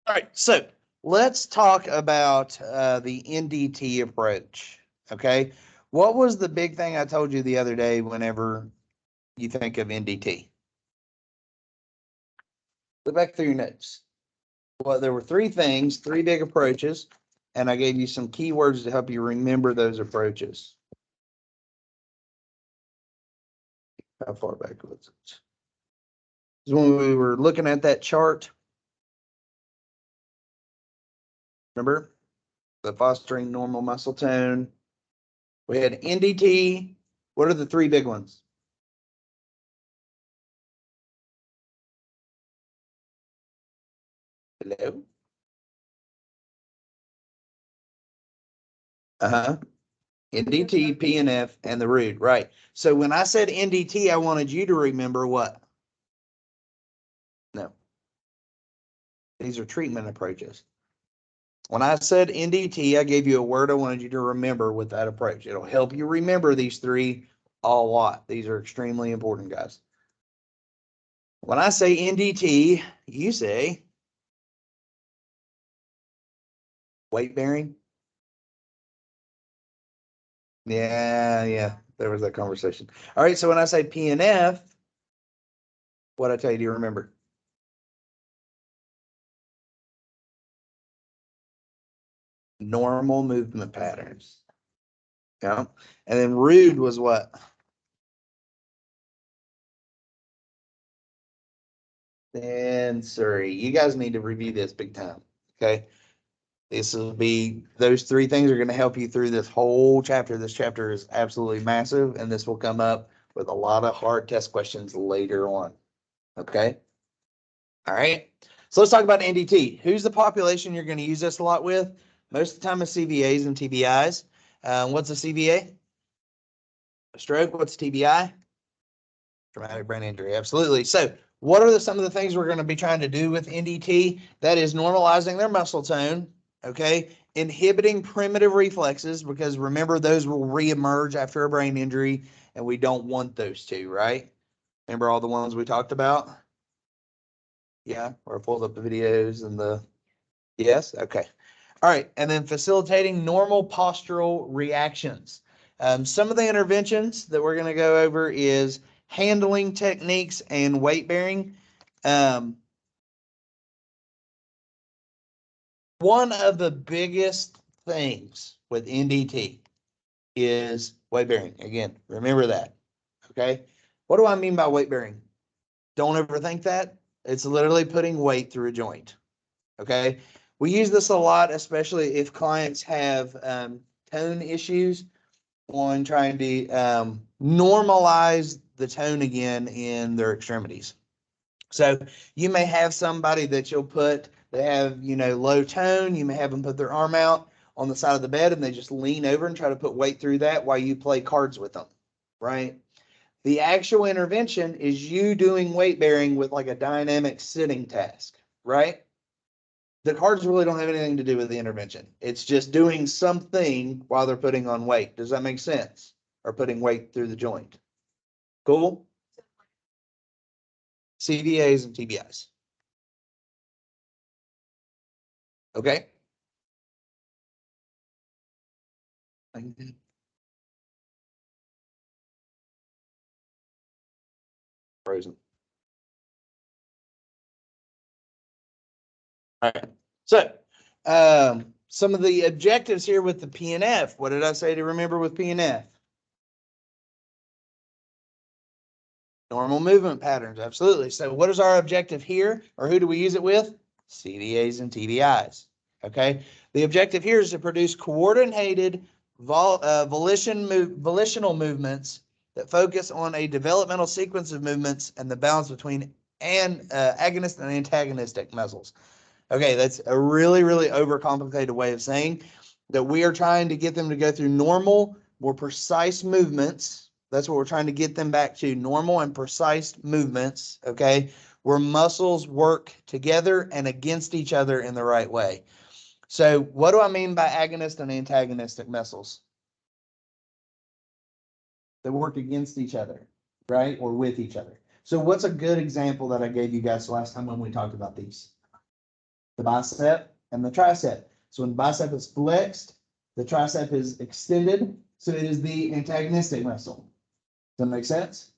All right, so let's talk about the NDT approach. Okay, what was the big thing I told you the other day whenever you think of NDT? Look back through your notes. Well, there were three things, three big approaches, and I gave you some keywords to help you remember those approaches. How far back was it? When we were looking at that chart. Remember? The fostering normal muscle tone. We had NDT. What are the three big ones? Hello? Uh-huh. NDT, PNF, and the RUD, right. So when I said NDT, I wanted you to remember what? No. These are treatment approaches. When I said NDT, I gave you a word I wanted you to remember with that approach. It'll help you remember these three a lot. These are extremely important, guys. When I say NDT, you say weight bearing. Yeah, there was that conversation. All right, so when I say PNF, what I tell you, do you remember? Normal movement patterns. Yeah. And then RUD was what? Sensory. You guys need to review this big time. Okay. This will be, those three things are going to help you through this whole chapter. This chapter is absolutely massive, and this will come up with a lot of hard test questions later on. Okay. All right. So let's talk about NDT. Who's the population you're going to use this a lot with? Most of the time it's CVAs and TBIs. What's a CVA? A stroke. What's a TBI? Traumatic brain injury. Absolutely. So what are some of the things we're going to be trying to do with NDT? That is normalizing their muscle tone. Okay. Inhibiting primitive reflexes, because remember, those will reemerge after a brain injury, and we don't want those to, right? Remember all the ones we talked about? Yeah, or I pulled up the videos and the, yes, okay. All right, and then facilitating normal postural reactions. Some of the interventions that we're going to go over is handling techniques and weight bearing. One of the biggest things with NDT is weight bearing. Again, remember that. Okay. What do I mean by weight bearing? Don't ever think that. It's literally putting weight through a joint. Okay. We use this a lot, especially if clients have tone issues on trying to normalize the tone again in their extremities. So you may have somebody that you'll put, they have, low tone. You may have them put their arm out on the side of the bed and they just lean over and try to put weight through that while you play cards with them, right? The actual intervention is you doing weight bearing with like a dynamic sitting task, right? The cards really don't have anything to do with the intervention. It's just doing something while they're putting on weight. Does that make sense? Or putting weight through the joint. Cool? CVAs and TBIs. Okay? Frozen. All right. So, some of the objectives here with the PNF. What did I say to remember with PNF? Normal movement patterns. Absolutely. So, what is our objective here, or who do we use it with? CVAs and TBIs. Okay. The objective here is to produce coordinated volitional movements that focus on a developmental sequence of movements and the balance between agonist and antagonistic muscles. Okay, that's a really, really overcomplicated way of saying that we are trying to get them to go through normal, more precise movements. That's what we're trying to get them back to, normal and precise movements, okay, where muscles work together and against each other in the right way. So what do I mean by agonist and antagonistic muscles? They work against each other, right, or with each other. So what's a good example that I gave you guys last time when we talked about these? the bicep and the tricep. So when the bicep is flexed, the tricep is extended, so it is the antagonistic muscle. Does that make sense?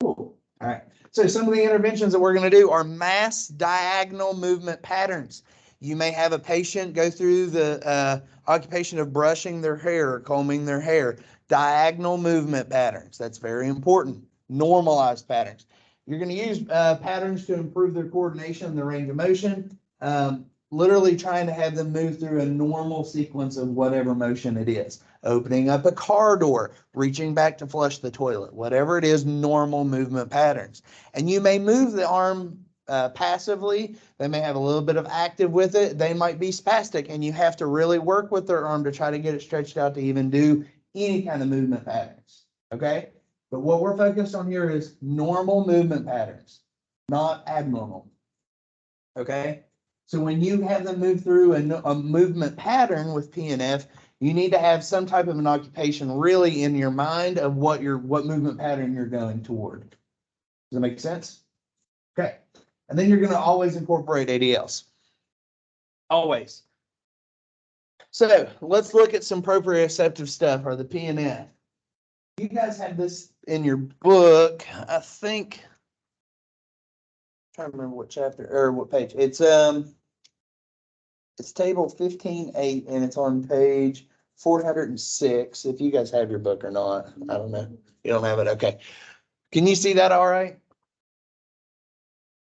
Cool. All right. So some of the interventions that we're going to do are mass diagonal movement patterns. You may have a patient go through the occupation of brushing their hair or combing their hair. Diagonal movement patterns. That's very important. Normalized patterns. You're going to use patterns to improve their coordination and their range of motion. Literally trying to have them move through a normal sequence of whatever motion it is. Opening up a car door, reaching back to flush the toilet, whatever it is, normal movement patterns. And you may move the arm passively. They may have a little bit of active with it. They might be spastic, and you have to really work with their arm to try to get it stretched out to even do any kind of movement patterns. Okay? But what we're focused on here is normal movement patterns, not abnormal. Okay? So when you have them move through a movement pattern with PNF, you need to have some type of an occupation really in your mind of what movement pattern you're going toward. Does that make sense? Okay. And then you're going to always incorporate ADLs. Always. So let's look at some proprioceptive stuff, or the PNF. You guys have this in your book. I think, I'm trying to remember what chapter or what page. It's table 15.8 and it's on page 406. If you guys have your book or not, I don't know. You don't have it. Okay. Can you see that all right?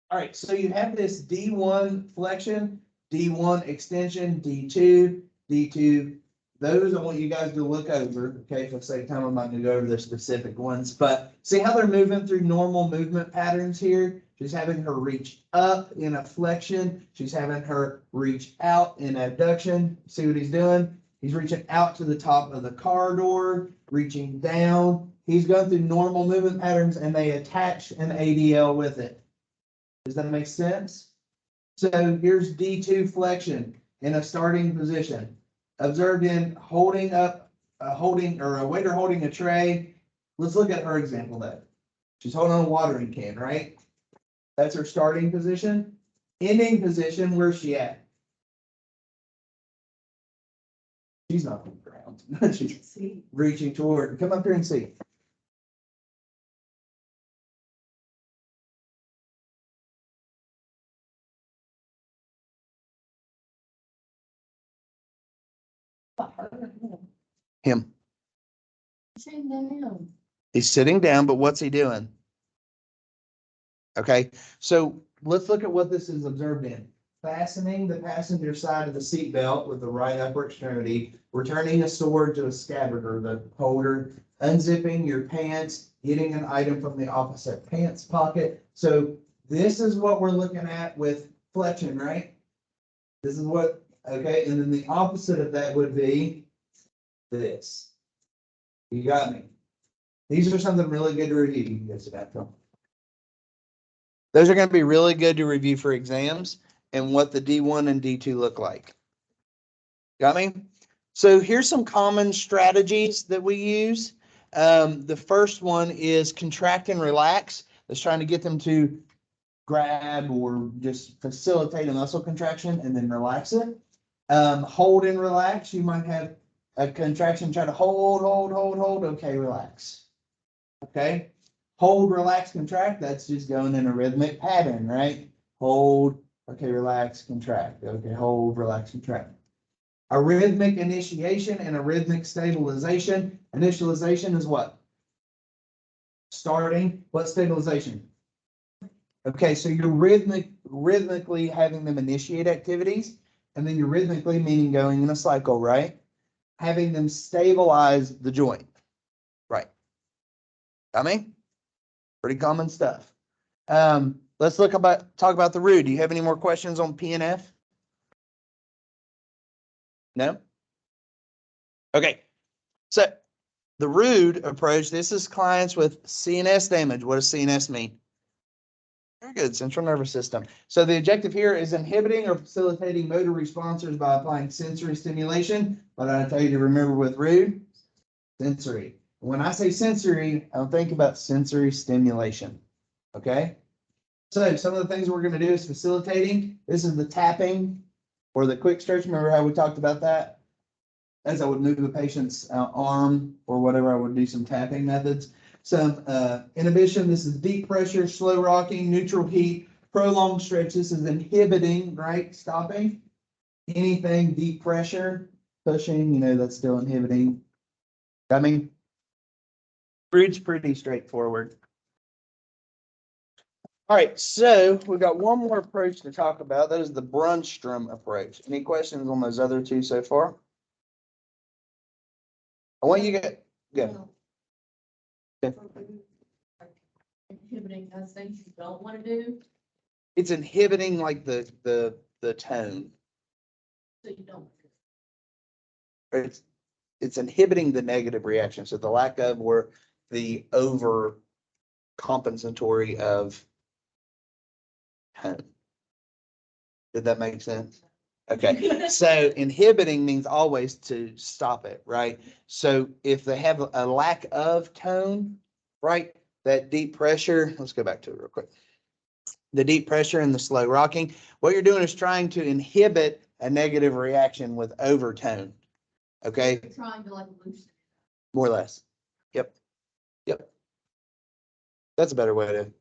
All right. So you have this D1 flexion, D1 extension, D2, D2. Those I want you guys to look over. Okay. For the sake of time, I'm not going to go over the specific ones, but see how they're moving through normal movement patterns here? She's having her reach up in a flexion. She's having her reach out in abduction. See what he's doing? He's reaching out to the top of the car door, reaching down. He's going through normal movement patterns, and they attach an ADL with it. Does that make sense? So here's D2 flexion in a starting position. Observed in holding up, a waiter holding a tray. Let's look at her example though. She's holding a watering can, right? That's her starting position. Ending position, where's she at? She's not on the ground. She's reaching toward. Come up here and see. Him. He's sitting down, but what's he doing? Okay, so let's look at what this is observed in. Fastening the passenger side of the seat belt with the right upper extremity, returning a sword to a scabbard or the holder, unzipping your pants, getting an item from the opposite pants pocket. So this is what we're looking at with flexion, right? This is what, okay, and then the opposite of that would be this. You got me. These are something really good to review. You can go sit down. Those are going to be really good to review for exams and what the D1 and D2 look like. Got me? So here's some common strategies that we use. The first one is contract and relax. That's trying to get them to grab or just facilitate a muscle contraction and then relax it. Hold and relax. You might have a contraction, try to hold. Okay, relax. Okay. Hold, relax, contract. That's just going in a rhythmic pattern, right? Hold, okay, relax, contract. Okay, hold, relax, contract. A rhythmic initiation and a rhythmic stabilization. Initialization is what? Starting. What stabilization? Okay, so you're rhythmically having them initiate activities, and then you're rhythmically, meaning going in a cycle, right? Having them stabilize the joint, right? I mean, pretty common stuff. Let's talk about the RUD. Do you have any more questions on PNF? No? Okay. So the RUD approach, this is clients with CNS damage. What does CNS mean? Very good, central nervous system. So the objective here is inhibiting or facilitating motor responses by applying sensory stimulation. What did I tell you to remember with RUD? Sensory. When I say sensory, I'm thinking about sensory stimulation. Okay? So some of the things we're going to do is facilitating. This is the tapping or the quick stretch. Remember how we talked about that? As I would move the patient's arm or whatever, I would do some tapping methods. Some inhibition. This is deep pressure, slow rocking, neutral heat, prolonged stretch. This is inhibiting, right? Stopping. Anything deep pressure, pushing, that's still inhibiting. I mean, it's pretty straightforward. All right, so we've got one more approach to talk about. That is the Brunstrom approach. Any questions on those other two so far? I want you to go. Inhibiting those things you don't want to do, It's inhibiting like the tone. so you don't. It's inhibiting the negative reaction. So the lack of or the over compensatory of tone. Did that make sense? Okay, so inhibiting means always to stop it, right? So if they have a lack of tone, right, that deep pressure, let's go back to it real quick. The deep pressure and the slow rocking, what you're doing is trying to inhibit a negative reaction with overtone. Okay, You're trying to like loosen. more or less. Yep. That's a better way to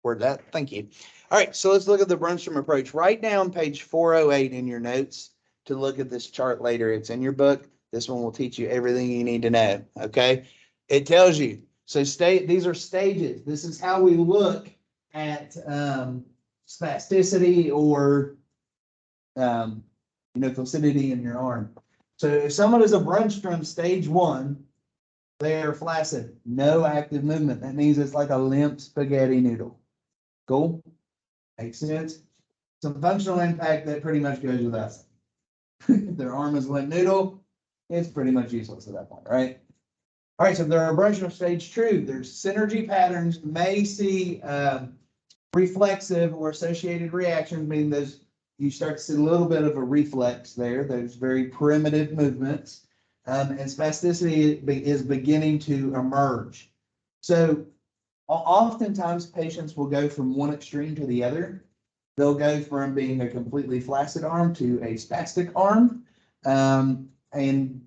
word that. Thank you. All right, so let's look at the Brunstrom approach. Write down page 408 in your notes to look at this chart later. It's in your book. This one will teach you everything you need to know. Okay. It tells you. So these are stages. This is how we look at spasticity or flaccidity in your arm. So if someone is a Brunstrom stage 1, they are flaccid, no active movement. That means it's like a limp spaghetti noodle. Cool? Makes sense? Some functional impact that pretty much goes without saying. If their arm is a limp noodle, it's pretty much useless at that point, right? All right, so if they're a Brunstrom stage 2, there's synergy patterns, may see reflexive or associated reactions, meaning those you start to see a little bit of a reflex there, those very primitive movements. And spasticity is beginning to emerge. So oftentimes patients will go from one extreme to the other. They'll go from being a completely flaccid arm to a spastic arm. And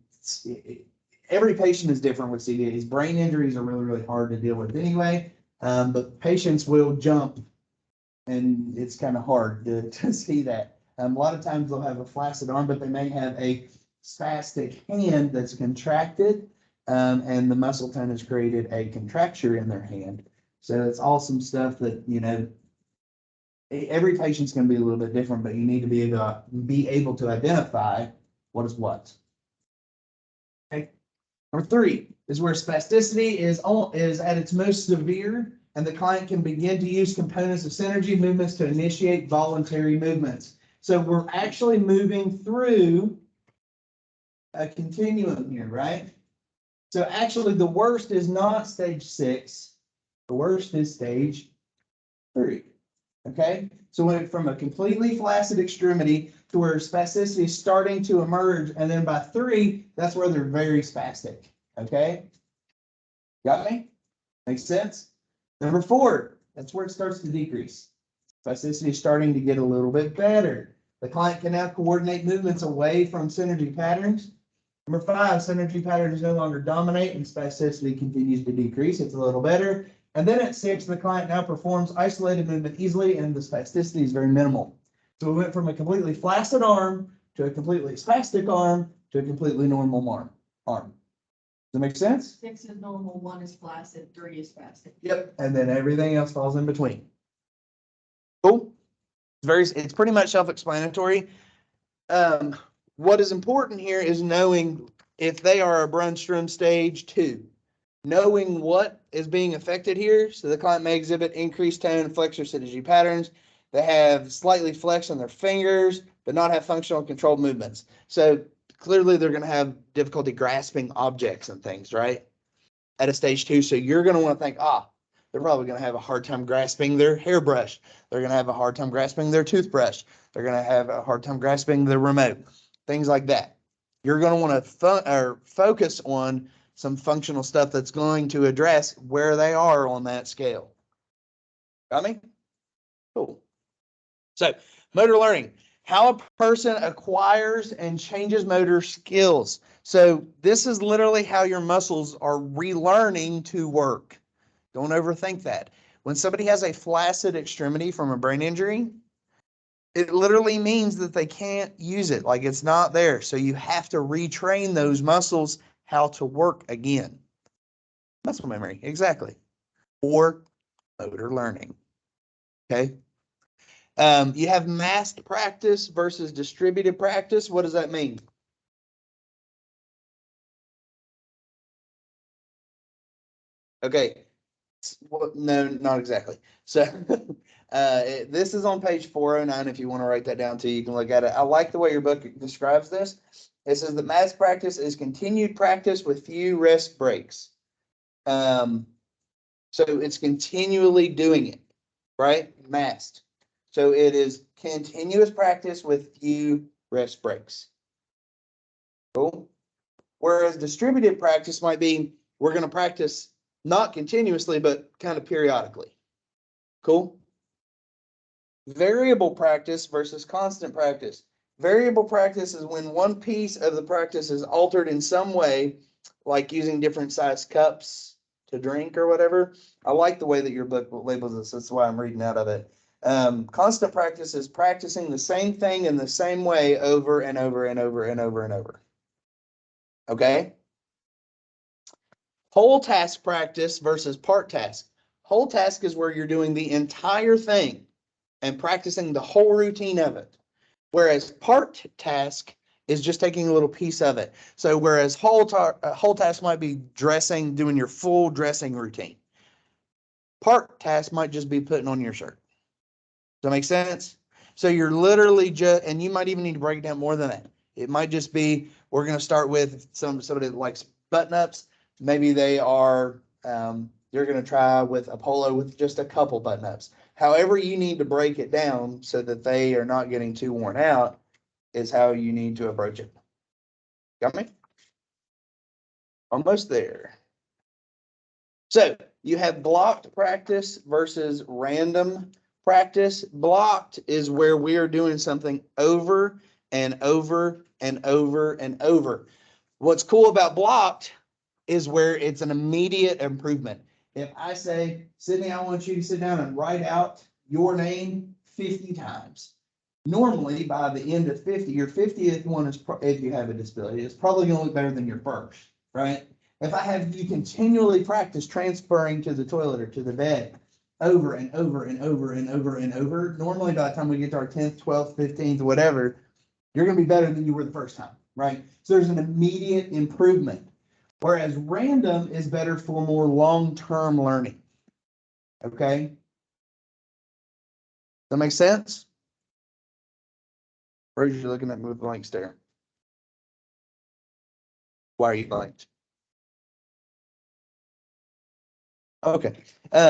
every patient is different with CVAs. Brain injuries are really, really hard to deal with anyway. But patients will jump, and it's kind of hard to see that. A lot of times they'll have a flaccid arm, but they may have a spastic hand that's contracted, and the muscle tone has created a contracture in their hand. So it's awesome stuff that, every patient's going to be a little bit different, but you need to be able to identify what is what. Okay. Number 3 is where spasticity is at its most severe, and the client can begin to use components of synergy movements to initiate voluntary movements. So we're actually moving through a continuum here, right? So actually the worst is not stage 6. The worst is stage 3. Okay. So went from a completely flaccid extremity to where spasticity is starting to emerge. And then by 3, that's where they're very spastic. Okay. Got me? Makes sense? Number 4, that's where it starts to decrease. Spasticity is starting to get a little bit better. The client can now coordinate movements away from synergy patterns. Number 5, synergy patterns no longer dominate and spasticity continues to decrease. It's a little better. And then at 6, the client now performs isolated movement easily and the spasticity is very minimal. So we went from a completely flaccid arm to a completely spastic arm to a completely normal arm. Does that make sense? 6 is normal, 1 is flaccid, 3 is spastic. Yep. And then everything else falls in between. Cool. It's pretty much self-explanatory. What is important here is knowing if they are a Brunstrom stage 2, knowing what is being affected here. So the client may exhibit increased tone and flexor synergy patterns. They have slightly flex on their fingers, but not have functional controlled movements. So clearly they're going to have difficulty grasping objects and things, right? At a stage 2. So you're going to want to think, they're probably going to have a hard time grasping their hairbrush. They're going to have a hard time grasping their toothbrush. They're going to have a hard time grasping the remote, things like that. You're going to want to focus on some functional stuff that's going to address where they are on that scale. Got me? Cool. So motor learning, how a person acquires and changes motor skills. So this is literally how your muscles are relearning to work. Don't overthink that. When somebody has a flaccid extremity from a brain injury, it literally means that they can't use it, like it's not there. So you have to retrain those muscles how to work again. Muscle memory, exactly. Or motor learning. Okay. You have massed practice versus distributed practice. What does that mean? Okay. Well, no, not exactly. So this is on page 409. If you want to write that down too, you can look at it. I like the way your book describes this. It says that mass practice is continued practice with few rest breaks. So it's continually doing it, right? Massed. So it is continuous practice with few rest breaks. Cool. Whereas distributed practice might be, we're going to practice not continuously, but kind of periodically. Cool. Variable practice versus constant practice. Variable practice is when one piece of the practice is altered in some way, like using different size cups to drink or whatever. I like the way that your book labels this. That's why I'm reading out of it. Constant practice is practicing the same thing in the same way over and over and over and over and over. Okay? Whole task practice versus part task. Whole task is where you're doing the entire thing and practicing the whole routine of it. Whereas part task is just taking a little piece of it. So whereas whole task might be dressing, doing your full dressing routine. Part task might just be putting on your shirt. Does that make sense? So you're literally just, and you might even need to break it down more than that. It might just be, we're going to start with somebody that likes button ups. Maybe they are, you're going to try with a polo with just a couple button ups. However you need to break it down so that they are not getting too worn out is how you need to approach it. Got me? Almost there. So you have blocked practice versus random practice. Blocked is where we are doing something over and over and over and over. What's cool about blocked is where it's an immediate improvement. If I say, Sydney, I want you to sit down and write out your name 50 times. Normally, by the end of 50, your 50th one is, if you have a disability, is probably going to look better than your first, right? If I have you continually practice transferring to the toilet or to the bed over and over and over and over and over, normally by the time we get to our 10th, 12th, 15th, whatever, you're going to be better than you were the first time, right? So there's an immediate improvement. Whereas random is better for more long-term learning. Okay? That makes sense? Or are you looking at me with a blank stare? Why are you blanked? Okay.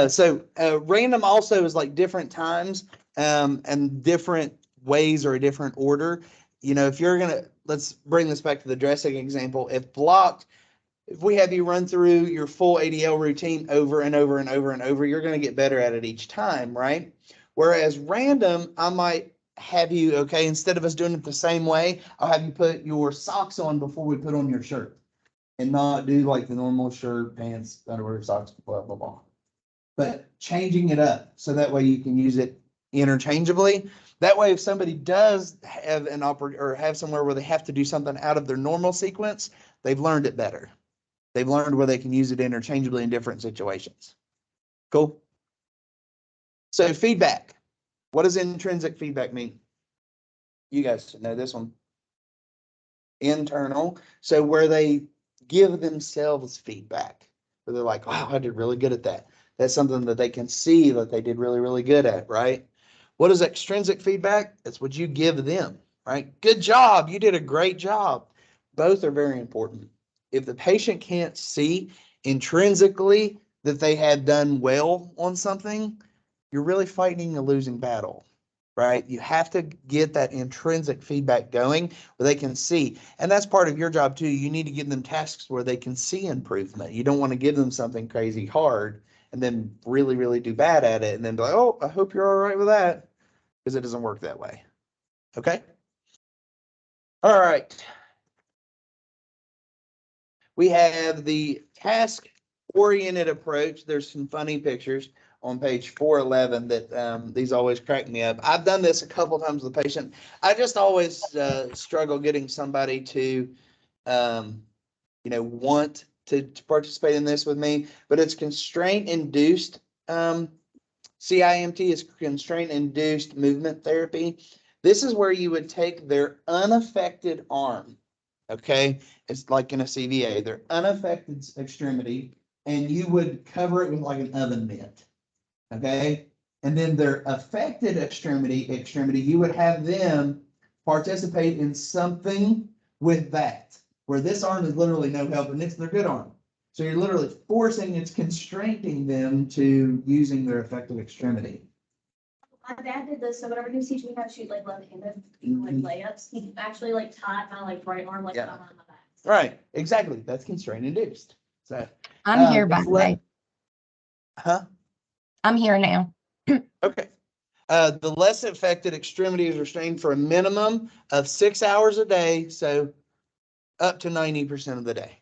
So random also is like different times and different ways or a different order. You know, if you're gonna, let's bring this back to the dressing example. If blocked, if we have you run through your full ADL routine over and over and over and over, you're going to get better at it each time, right? Whereas random, I might have you, okay, instead of us doing it the same way, I'll have you put your socks on before we put on your shirt and not do like the normal shirt, pants, underwear, socks, blah, blah, blah. But changing it up so that way you can use it interchangeably. That way, if somebody does have an or have somewhere where they have to do something out of their normal sequence, they've learned it better. They've learned where they can use it interchangeably in different situations. Cool. So feedback. What does intrinsic feedback mean? You guys know this one. Internal. So where they give themselves feedback. Where they're like, wow, I did really good at that. That's something that they can see that they did really, really good at, right? What is extrinsic feedback? It's what you give them, right? Good job. You did a great job. Both are very important. If the patient can't see intrinsically that they had done well on something, you're really fighting a losing battle, right? You have to get that intrinsic feedback going where they can see. And that's part of your job too. You need to give them tasks where they can see improvement. You don't want to give them something crazy hard and then really, really do bad at it and then be like, oh, I hope you're all right with that, because it doesn't work that way. Okay. All right. We have the task-oriented approach. There's some funny pictures on page 411 that these always crack me up. I've done this a couple times with a patient. I just always struggle getting somebody to, want to participate in this with me, but it's constraint-induced. CIMT is constraint-induced movement therapy. This is where you would take their unaffected arm. Okay, it's like in a CVA, their unaffected extremity, and you would cover it with like an oven mitt. Okay, and then their affected extremity, you would have them participate in something with that, where this arm is literally no help, and it's their good arm. So you're literally it's constraining them to using their affected extremity. My dad did this, so whenever he was teaching me how to shoot like left-handed, like layups, he actually like tied my like right arm like Yeah. on my back. Right, exactly. That's constraint induced. So I'm here, it's by the way. Huh? I'm here now. Okay. The less affected extremity is restrained for a minimum of 6 hours a day, so up to 90% of the day.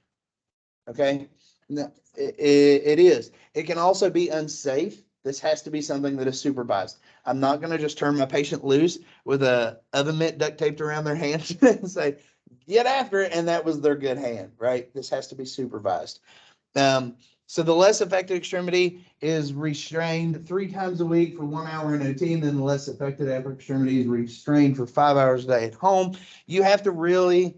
Okay. No, it is. It can also be unsafe. This has to be something that is supervised. I'm not going to just turn my patient loose with a oven mitt duct taped around their hand and say, get after it. And that was their good hand, right? This has to be supervised. So the less affected extremity is restrained 3 times a week for 1 hour in OT, and then the less affected upper extremity is restrained for 5 hours a day at home. You have to really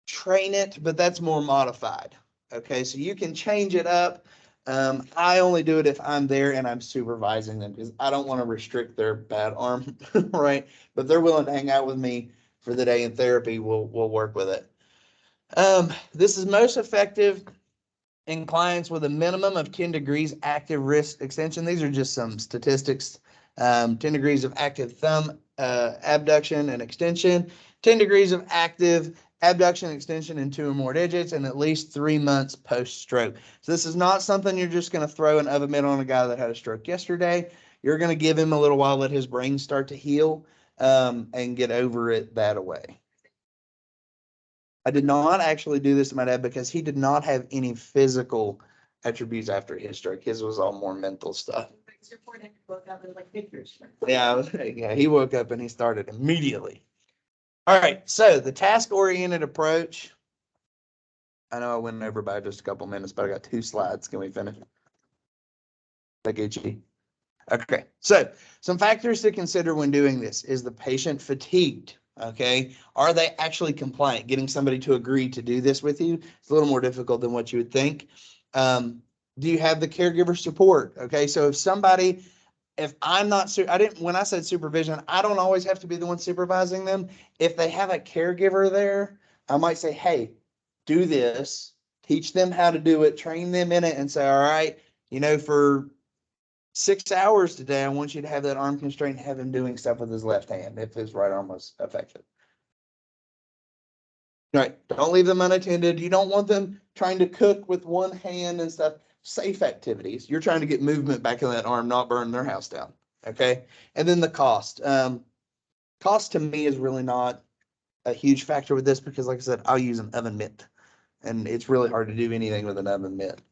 train it, but that's more modified. Okay, so you can change it up. I only do it if I'm there and I'm supervising them, because I don't want to restrict their bad arm, right? But they're willing to hang out with me for the day in therapy. We'll work with it. This is most effective in clients with a minimum of 10 degrees active wrist extension. These are just some statistics. 10 degrees of active thumb abduction and extension, 10 degrees of active abduction extension in 2 or more digits, and at least 3 months post-stroke. So this is not something you're just going to throw an oven mitt on a guy that had a stroke yesterday. You're going to give him a little while, let his brain start to heal, and get over it that way. I did not actually do this to my dad because he did not have any physical attributes after his stroke. His was all more mental stuff. Yeah, he woke up and he started immediately. All right, so the task-oriented approach. I know I went over by just a couple minutes, but I got 2 slides. Can we finish? Takechi. Okay, so some factors to consider when doing this. Is the patient fatigued? Okay, are they actually compliant? Getting somebody to agree to do this with you, it's a little more difficult than what you would think. Do you have the caregiver support? Okay, so if I'm not, when I said supervision, I don't always have to be the one supervising them. If they have a caregiver there, I might say, hey, do this, teach them how to do it, train them in it, and say, all right, for 6 hours today, I want you to have that arm constraint, have him doing stuff with his left hand if his right arm was affected. Right. Don't leave them unattended. You don't want them trying to cook with one hand and stuff. Safe activities. You're trying to get movement back in that arm, not burn their house down. Okay. And then the cost. Cost to me is really not a huge factor with this because, like I said, I'll use an oven mitt, and it's really hard to do anything with an oven mitt.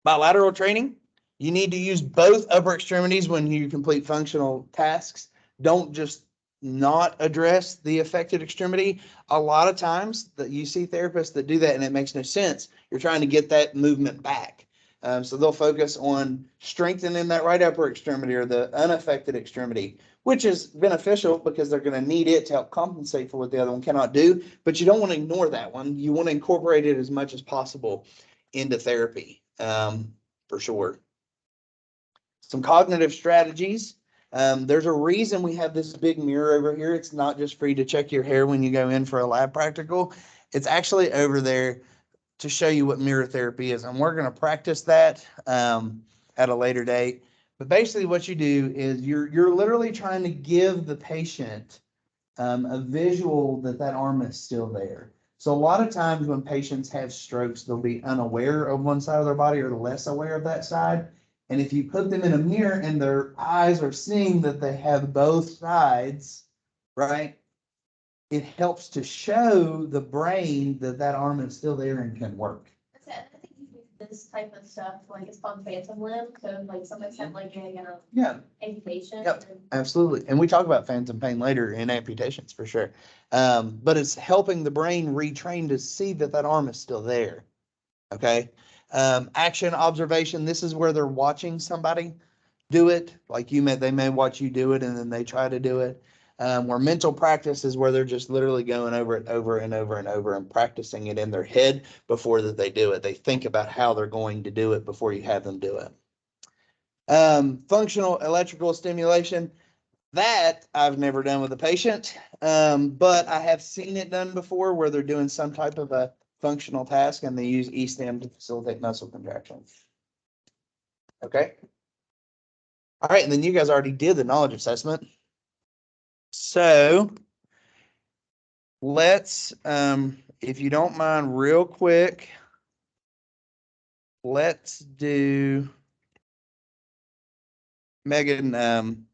Bilateral training. You need to use both upper extremities when you complete functional tasks. Don't just not address the affected extremity. A lot of times that you see therapists that do that and it makes no sense. You're trying to get that movement back. So they'll focus on strengthening that right upper extremity or the unaffected extremity, which is beneficial because they're going to need it to help compensate for what the other one cannot do. But you don't want to ignore that one. You want to incorporate it as much as possible into therapy, for sure. Some cognitive strategies. There's a reason we have this big mirror over here. It's not just for you to check your hair when you go in for a lab practical. It's actually over there to show you what mirror therapy is. And we're going to practice that at a later date. But basically what you do is you're literally trying to give the patient a visual that arm is still there. So a lot of times when patients have strokes, they'll be unaware of one side of their body or less aware of that side. And if you put them in a mirror and their eyes are seeing that they have both sides, right? It helps to show the brain that that arm is still there and can work. That's it. I think you do this type of stuff, like it's called phantom limb, so like somebody's had like a Yeah, amputation. Yep. and- absolutely. And we talk about phantom pain later in amputations for sure. But it's helping the brain retrain to see that that arm is still there. Okay. Action observation. This is where they're watching somebody do it. Like they may watch you do it and then they try to do it. Where mental practice is where they're just literally going over it over and over and over and practicing it in their head before that they do it. They think about how they're going to do it before you have them do it. Functional electrical stimulation. That I've never done with a patient, but I have seen it done before where they're doing some type of a functional task and they use E-stim to facilitate muscle contraction. Okay. All right, and then you guys already did the knowledge assessment. So let's, if you don't mind real quick, let's do, Megan,